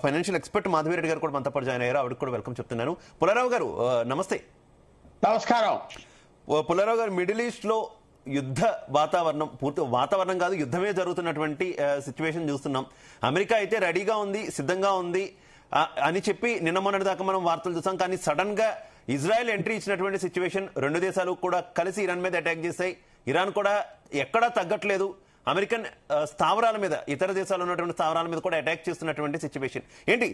Financial expert Madhavi Reddy గారు కూడా మనతో పాటు జాయిన్ అయ్యారు. ఆవిడకి కూడా వెల్కమ్ చెప్తున్నాను. పుల్లారావు గారు నమస్తే. నమస్కారం. పుల్లారావు గారు, మిడిల్ ఈస్ట్ లో యుద్ధ వాతావరణం, పూర్తి వాతావరణం కాదు, యుద్ధమే జరుగుతున్నటువంటి సిచ్యువేషన్ చూస్తున్నాం. అమెరికా అయితే రెడీగా ఉంది, సిద్ధంగా ఉంది అని చెప్పి నిన్న మొన్నటి దాకా మనం వార్తలు చూసాం. కానీ సడన్ గా ఇజ్రాయెల్ ఎంట్రీ ఇచ్చినటువంటి సిచ్యువేషన్, రెండు దేశాలు కూడా కలిసి ఇరాన్ మీద అటాక్ చేశాయి. ఇరాన్ కూడా ఎక్కడా తగ్గట్లేదు. అమెరికన్ స్థావరాల మీద, ఇతర దేశాల్లో ఉన్నటువంటి స్థావరాల మీద కూడా అటాక్ చేస్తున్నటువంటి సిచ్యువేషన్ ఏంటి?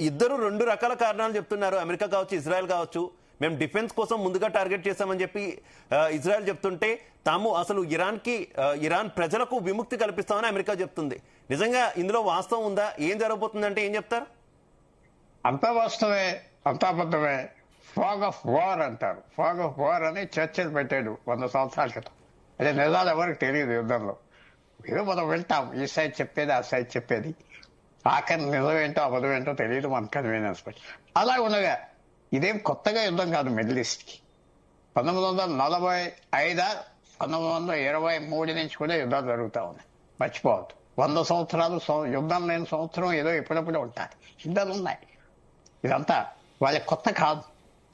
ఇద్దరు రెండు రకాల కారణాలు చెప్తున్నారు. అమెరికా కావచ్చు, ఇజ్రాయెల్ కావచ్చు. మేము డిఫెన్స్ కోసం ముందుగా టార్గెట్ చేశామని చెప్పి ఇజ్రాయెల్ చెప్తుంటే, తాము అసలు ఇరాన్ ప్రజలకు విముక్తి కల్పిస్తామని అమెరికా చెప్తుంది. నిజంగా ఇందులో వాస్తవం ఉందా? ఏం జరగబోతుందంటే ఏం చెప్తారు? అంతా వాస్తవే, అంతా అబద్ధమే. ఫాగ్ ఆఫ్ వార్ అంటారు. ఫాగ్ ఆఫ్ వార్ అని చర్చలు పెట్టాడు 100 సంవత్సరాల క్రితం. అదే నిజాలు ఎవరికి తెలియదు యుద్ధంలో. ఏదో మనం వింటాం, ఈ సైడ్ చెప్పేది ఆ సైడ్ చెప్పేది, ఆఖరి నిజం ఏంటో అబద్ధం ఏంటో తెలియదు మన కన్వీనియన్స్ బట్టి. అలా ఉండగా ఇదేం కొత్తగా యుద్ధం కాదు మిడిల్ ఈస్ట్ కి. 1945 1923 నుంచి కూడా యుద్ధాలు జరుగుతూ ఉన్నాయి. మర్చిపోవద్దు. 100 సంవత్సరాలు యుద్ధం లేని సంవత్సరం ఏదో ఎప్పుడప్పుడే ఉంటాయి. యుద్ధాలు ఉన్నాయి. ఇదంతా వాళ్ళకి కొత్త కాదు,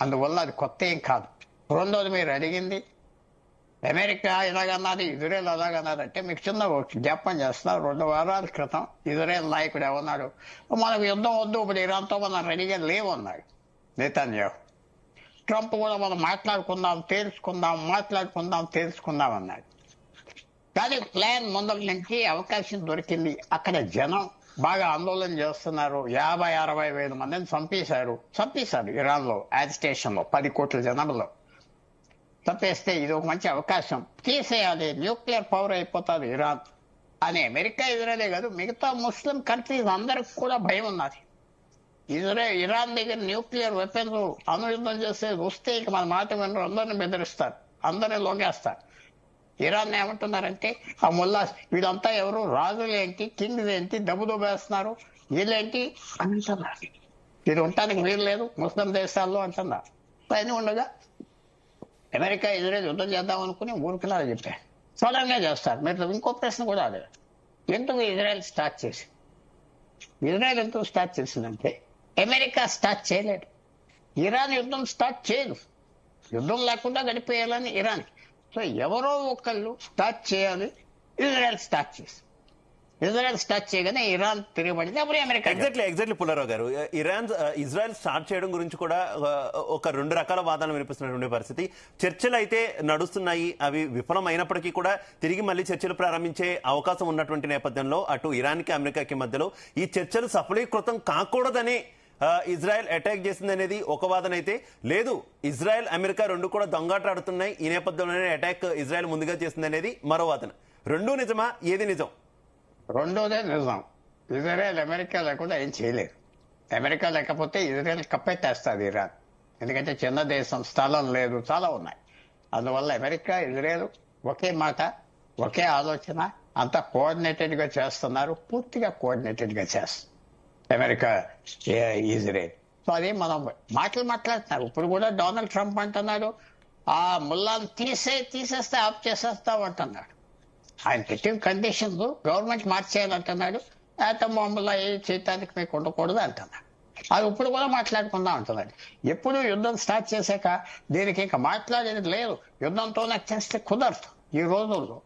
అందువల్ల అది కొత్త ఏం కాదు. రెండోది, మీరు అడిగింది అమెరికా ఇలాగన్నది, ఇజ్రాయెల్ అలాగన్నదంటే మీకు చిన్న జ్ఞాపకం చేస్తున్నారు. 2 వారాల క్రితం ఇజ్రాయెల్ నాయకుడు ఏమన్నాడు? మనకు యుద్ధం వద్దు, ఇప్పుడు ఇరాన్తో మనం రెడీగా లేవన్నాడు నెతన్యాహు. ట్రంప్ కూడా మనం మాట్లాడుకుందాం తేల్చుకుందాం అన్నాడు. కానీ ప్లాన్ ముందర నుంచి అవకాశం దొరికింది. అక్కడ జనం బాగా ఆందోళన చేస్తున్నారు. 50-60 వేల మందిని చంపేశారు ఇరాన్ లో, యాజిటేషన్ లో 10 కోట్ల జనంలో చంపేస్తే ఇది ఒక మంచి అవకాశం, తీసేయాలి, న్యూక్లియర్ పవర్ అయిపోతుంది ఇరాన్ అని అమెరికా, ఇజ్రాయలే కాదు మిగతా ముస్లిం కంట్రీస్ అందరికి కూడా భయం ఉన్నది. ఇరాన్ దగ్గర న్యూక్లియర్ వెపన్స్ అనుయుద్ధం చేసేది వస్తే ఇక మన మాట వినరు, అందరిని బెదిరిస్తారు, అందరిని లొంగేస్తారు. ఇరాన్ ఏమంటున్నారంటే, ఆ ముల్లా వీళ్ళంతా ఎవరు, రాజులు ఏంటి, కింగ్స్ ఏంటి, దెబ్బ వేస్తున్నారు, వీళ్ళేంటి అంటున్నారు. ఇది ఉండటానికి వీలు లేదు ముస్లిం దేశాల్లో అంటున్నారు. పైన ఉండగా అమెరికా ఇజ్రాయెల్ యుద్ధం చేద్దాం అనుకుని ఊరికినారు చెప్పారు. సడన్ గా చేస్తారు. మీరు ఇంకో ప్రశ్న కూడా అదే, ఎందుకు ఇజ్రాయెల్ స్టార్ట్ చేసిందంటే అమెరికా స్టార్ట్ చేయలేదు, ఇరాన్ యుద్ధం స్టార్ట్ చేయదు. యుద్ధం లేకుండా గడిపేయాలని ఇరాన్. సో ఎవరో ఒకళ్ళు స్టార్ట్ చేయాలి. ఇజ్రాయెల్ స్టార్ట్ చేయగానే ఇరాన్ తిరగబడింది. అప్పుడు అమెరికా. ఎగ్జాక్ట్లీ పుల్లారావు గారు, ఇజ్రాయెల్ స్టార్ట్ చేయడం గురించి కూడా ఒక 2 రకాల వాదనలు వినిపిస్తున్నటువంటి పరిస్థితి. చర్చలు అయితే నడుస్తున్నాయి. అవి విఫలం అయినప్పటికీ కూడా తిరిగి మళ్ళీ చర్చలు ప్రారంభించే అవకాశం ఉన్నటువంటి నేపథ్యంలో అటు ఇరాన్కి అమెరికాకి మధ్యలో ఈ చర్చలు సఫలీకృతం కాకూడదని ఇజ్రాయెల్ అటాక్ చేసింది అనేది ఒక వాదన అయితే, లేదు ఇజ్రాయెల్ అమెరికా రెండు కూడా దొంగాటాడుతున్నాయి, ఈ నేపథ్యంలోనే అటాక్ ఇజ్రాయెల్ ముందుగా చేసింది అనేది మరో వాదన. రెండూ నిజమా? ఏది నిజం? రెండోదే నిజం. ఇజ్రాయెల్ అమెరికా లేకుండా ఏం చేయలేదు. అమెరికా లేకపోతే ఇజ్రాయెల్ కప్పెట్టేస్తుంది ఇరాన్. ఎందుకంటే చిన్న దేశం, స్థలం లేదు, చాలా ఉన్నాయి. అందువల్ల అమెరికా ఇజ్రాయెల్ ఒకే మాట, ఒకే ఆలోచన, అంతా కోఆర్డినేటెడ్ గా చేస్తున్నారు. పూర్తిగా కోఆర్డినేటెడ్ గా చేస్తారు అమెరికా ఇజ్రాయెల్. సో అది మనం మాట్లాడుతున్నారు. ఇప్పుడు కూడా డొనాల్డ్ ట్రంప్ అంటున్నాడు, ఆ ముల్లాను తీసేస్తే ఆఫ్ చేసేస్తాం అంటున్నాడు. ఆయన పెట్టిన కండిషన్స్ గవర్నమెంట్ మార్చేయాలంటున్నాడు. ఆటం బాంబులా ఏ చేయటానికి మీకు ఉండకూడదు అంటున్నాడు. అది ఇప్పుడు కూడా మాట్లాడుకుందాం అంటున్నాడు. ఎప్పుడు యుద్ధం స్టార్ట్ చేశాక దీనికి ఇంకా మాట్లాడేది లేదు. యుద్ధంతో నాకు చేస్తే కుదరదు ఈ రోజుల్లో.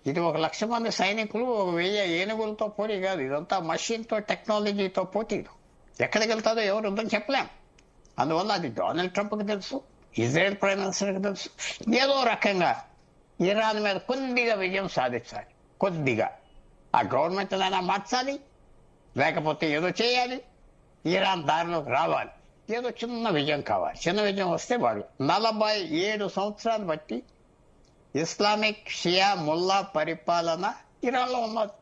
ఇది 1,00,000 మంది సైనికులు, 1000 ఏనుగులతో పోటీ కాదు. ఇదంతా మషిన్తో, టెక్నాలజీతో పోటీలు. ఎక్కడికి వెళ్తాదో ఎవరు యుద్ధం చెప్పలేం. అందువల్ల అది డొనాల్డ్ ట్రంప్కి తెలుసు, ఇజ్రాయెల్ ప్రైమ్ మినిస్టర్కి తెలుసు. ఏదో రకంగా ఇరాన్ మీద కొద్దిగా విజయం సాధించాలి. కొద్దిగా ఆ గవర్నమెంట్ అయినా మార్చాలి, లేకపోతే ఏదో చేయాలి, ఇరాన్ దారిలోకి రావాలి. ఏదో చిన్న విజయం కావాలి. చిన్న విజయం వస్తే వాడు 47 సంవత్సరాలు బట్టి ఇస్లామిక్ షియా ముల్లా పరిపాలన ఇరాన్ లో ఉన్నది.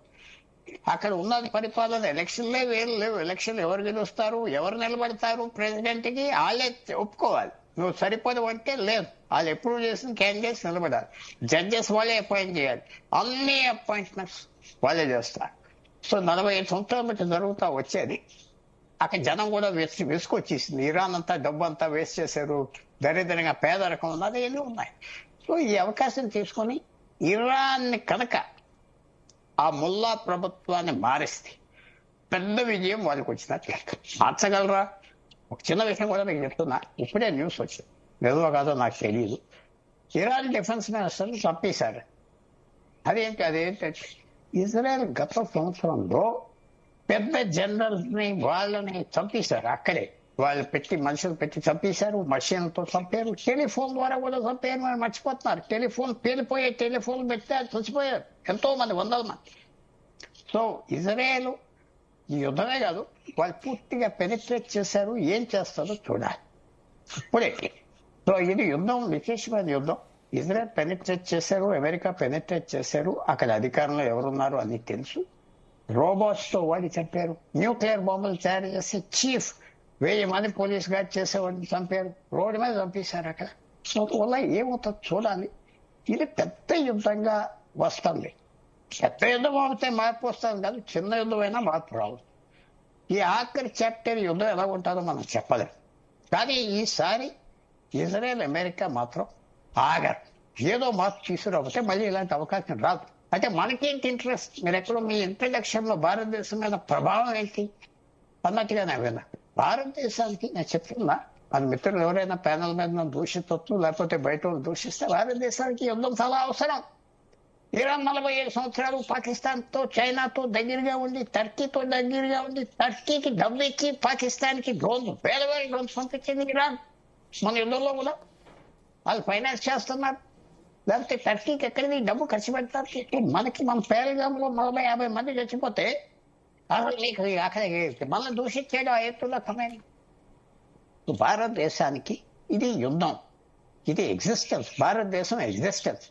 అక్కడ ఉన్నది పరిపాలన. ఎలక్షన్లే వేరు లేవు. ఎలక్షన్ ఎవరు గెలుస్తారు, ఎవరు నిలబడతారు ప్రెసిడెంట్ కి, వాళ్ళే ఒప్పుకోవాలి. నువ్వు సరిపోదు అంటే లేదు, వాళ్ళు ఎప్పుడు చేసిన క్యాండిడేట్స్ నిలబడాలి. జడ్జెస్ వాళ్ళే అపాయింట్ చేయాలి. అన్ని అపాయింట్మెంట్స్ వాళ్ళే చేస్తారు. సో 45 సంవత్సరాల బట్టి జరుగుతా వచ్చేది. అక్కడ జనం కూడా విసుకొచ్చేసింది. ఇరాన్ అంతా డబ్బు అంతా వేస్ట్ చేశారు, దరిద్రంగా పేదరికం ఉన్నది, ఎన్ని ఉన్నాయి. సో ఈ అవకాశం తీసుకొని ఇరాన్ కనుక ఆ ముల్లా ప్రభుత్వాన్ని మారిస్తే పెద్ద విజయం వాళ్ళకి వచ్చినట్లు మార్చగలరా? ఒక చిన్న విషయం కూడా మీకు చెప్తున్నా, ఇప్పుడే న్యూస్ వచ్చింది, నిజమో కాదో నాకు తెలియదు. ఇరాన్ డిఫెన్స్ మినిస్టర్ని చంపేశారు. అదేంటంటే ఇజ్రాయెల్ గత సంవత్సరంలో పెద్ద జనరల్స్ ని వాళ్ళని చంపేశారు. అక్కడే వాళ్ళు మనుషులు పెట్టి చంపేశారు, మషిన్లతో చంపారు, టెలిఫోన్ ద్వారా కూడా చంపారు. మనం మర్చిపోతున్నారు, టెలిఫోన్ పేలిపోయే టెలిఫోన్ పెడితే చచ్చిపోయారు ఎంతో మంది, వందల మంది. సో ఇజ్రాయెల్ ఈ యుద్ధమే కాదు, వాళ్ళు పూర్తిగా పెనిట్రేట్ చేశారు. ఏం చేస్తారో చూడాలి ఇప్పుడే. సో ఇది యుద్ధం, విశేషమైన యుద్ధం. ఇజ్రాయెల్ పెనిట్రేట్ చేశారు, అమెరికా పెనిట్రేట్ చేశారు. అక్కడ అధికారంలో ఎవరున్నారు అని తెలుసు. రోబోట్స్ తో వాడి చంపారు. న్యూక్లియర్ బాంబులు తయారు చేసే చీఫ్ 1000 మంది పోలీస్ గార్డ్ చేసేవాడిని చంపారు. రోడ్డు మీద చంపేశారు అక్కడ. సో వల్ల ఏమవుతుందో చూడాలి. ఇది పెద్ద యుద్ధంగా వస్తుంది. పెద్ద యుద్ధం అవుతే మార్పు వస్తుంది కాదు, చిన్న యుద్ధం అయినా మార్పు రావు. ఈ ఆఖరి చాప్టర్ యుద్ధం ఎలా ఉంటుందో మనం చెప్పలేం. కానీ ఈసారి ఇజ్రాయెల్ అమెరికా మాత్రం ఆగరు. ఏదో మార్పు తీసుకురాకపోతే మళ్ళీ ఇలాంటి అవకాశం రాదు. అంటే మనకేంటి ఇంట్రెస్ట్? మీరు ఎక్కడో మీ ఇంట్రడక్షన్ లో భారతదేశం మీద ప్రభావం ఏంటి అన్నట్టుగా నేను విన్నా. భారతదేశానికి నేను చెప్తున్నా, మన మిత్రులు ఎవరైనా ప్యానల్ మీద నన్ను దూషించవచ్చు, లేకపోతే బయట వాళ్ళు దూషిస్తే, భారతదేశానికి యుద్ధం చాలా అవసరం. ఇరాన్ 47 సంవత్సరాలు పాకిస్తాన్ తో, చైనాతో దగ్గరగా ఉండి, టర్కీతో దగ్గరగా ఉండి, టర్కీకి డబ్బు ఇచ్చి పాకిస్తాన్కి డ్రోన్లు, వేల డ్రోన్స్ పంపించింది ఇరాన్. మన యుద్ధంలో కూడా వాళ్ళు ఫైనాన్స్ చేస్తున్నారు. లేకపోతే టర్కీకి ఎక్కడిది డబ్బు ఖర్చు పెడతారు. మనకి మన పేరగాంలో 40-50 మంది చచ్చిపోతే అసలు మీకు అక్కడ మనల్ని దూషించేయడం ఆ ఎత్తులో సమయం. భారతదేశానికి ఇది యుద్ధం, ఇది ఎగ్జిస్టెన్స్, భారతదేశం ఎగ్జిస్టెన్స్.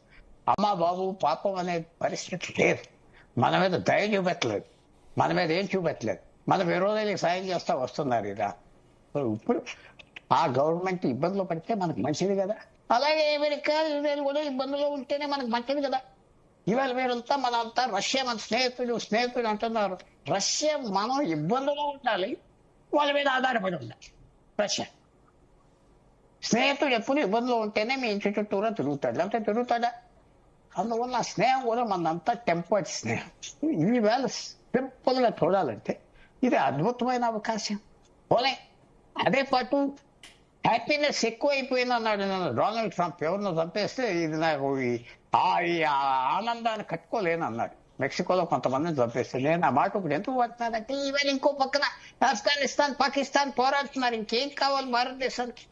అమ్మా బాబు పాపం అనే పరిస్థితి లేదు. మన మీద దయ చూపెట్టలేదు, మన మీద ఏం చూపెట్టలేదు. మన విరోధులకు సాయం చేస్తా వస్తున్నారు ఇలా. ఇప్పుడు ఆ గవర్నమెంట్ ఇబ్బందులు పడితే మనకు మంచిది కదా. అలాగే అమెరికా, ఇజ్రాయెల్ కూడా ఇబ్బందులు ఉంటేనే మనకు మంచిది కదా. ఇవాళ మీరంతా మనంతా రష్యా మన స్నేహితుడు అంటున్నారు. రష్యా మనం ఇబ్బందులు ఉండాలి, వాళ్ళ మీద ఆధారపడి ఉండాలి. రష్యా స్నేహితుడు ఎప్పుడు ఇబ్బందులు ఉంటేనే మీ ఇంటి చుట్టూరా తిరుగుతాడు, లేకపోతే తిరుగుతాడా? అందువల్ల స్నేహం కూడా మనంతా టెంపర్డ్ స్నేహం. ఈవేళ సింపుల్ గా చూడాలంటే ఇది అద్భుతమైన అవకాశం. పోలే అదే పాటు హ్యాపీనెస్ ఎక్కువ అయిపోయింది అన్నాడు డొనాల్డ్ ట్రంప్. ఎవరినో చంపేస్తే ఇది నాకు ఈ ఆనందాన్ని కట్టుకోలేను అన్నాడు. మెక్సికోలో కొంతమందిని చంపేస్తే నేను ఆ మాట ఇప్పుడు ఎందుకు పడుతున్నానంటే, ఈవేళ ఇంకో పక్కన ఆఫ్ఘనిస్తాన్, పాకిస్తాన్ పోరాడుతున్నారు. ఇంకేం కావాలి భారతదేశానికి?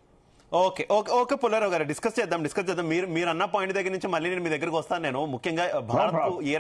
ఓకే ఓకే ఓకే పుల్లారావు గారు, డిస్కస్ చేద్దాం. మీరు అన్న పాయింట్ దగ్గర నుంచి మళ్ళీ నేను మీ దగ్గరకు వస్తాను. నేను ముఖ్యంగా భారత్ ఏ